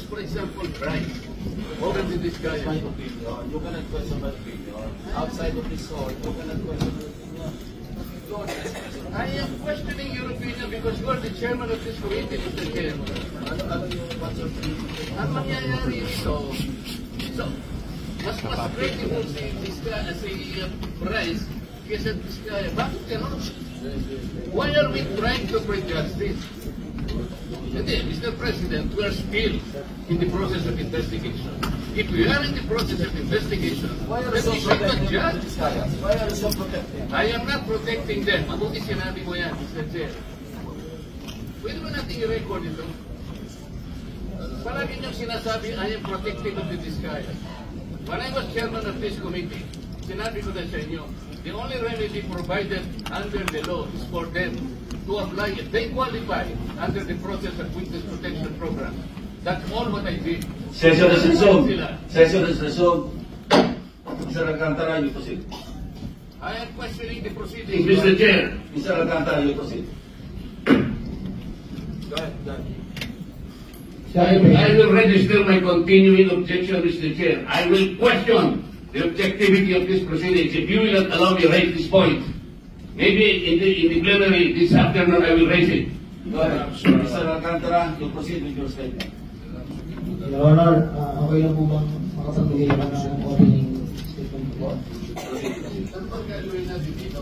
for example, price over the discussion. You cannot question my opinion. Outside of this hall, you cannot question my opinion. I am questioning your opinion because you are the chairman of this committee, Mr. Chairman. Ano yung what's your opinion? Ang mangyayari ito, mas credible si Price kaysa Vizcaya. Bakit gano'n? Why are we trying to prejudge this? Hindi, Mr. President, we are still in the process of investigation. If we are in the process of investigation, then we should not judge. Why are you so protecting? I am not protecting them. Mabuti sinabi mo yan, Mr. Chair. Pwede ba natin i-record ito? Palagi niyong sinasabi, I am protecting of the Vizcaya. When I was chairman of this committee, sinabi ko na sa inyo, the only remedy provided under the law is for them to apply it. They qualify under the process of witness protection program. That's all what I did. Session is resumed. Session is resumed. Mr. Alcantara, you proceed. I am questioning the proceedings. Mr. Chair. Mr. Alcantara, you proceed. Go ahead. I will register my continuing objection, Mr. Chair. I will question the objectivity of this proceedings. If you will not allow me to raise this point, maybe in the plenary this afternoon I will raise it. Go ahead. Mr. Alcantara, you proceed with your statement. Your Honor, okay lang po bang makapagbigay ka ng opening statement po? Ano ba gagawin natin dito?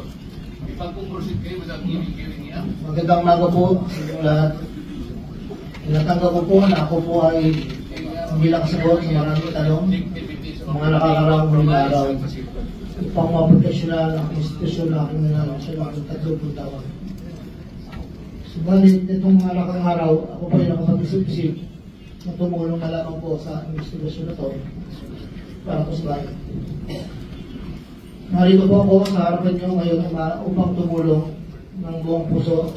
Ipag-proceed kayo without giving me up? Magandang umaga po sa inyong lahat. Inatanggap ko po na ako po ay hindi lang sagot sa maraming tanong sa mga nakakaraang huling araw upang maproteksyonan ang institusyon na aking nanalo sa mga 30 taon. Subalit itong mga nakakang araw, ako pa rin nakapag-isip-isip na tumulong na lamang po sa investigasyon na ito para po sa bayan. Narito po ako sa harapan niyo ngayon upang tumulong ng buong puso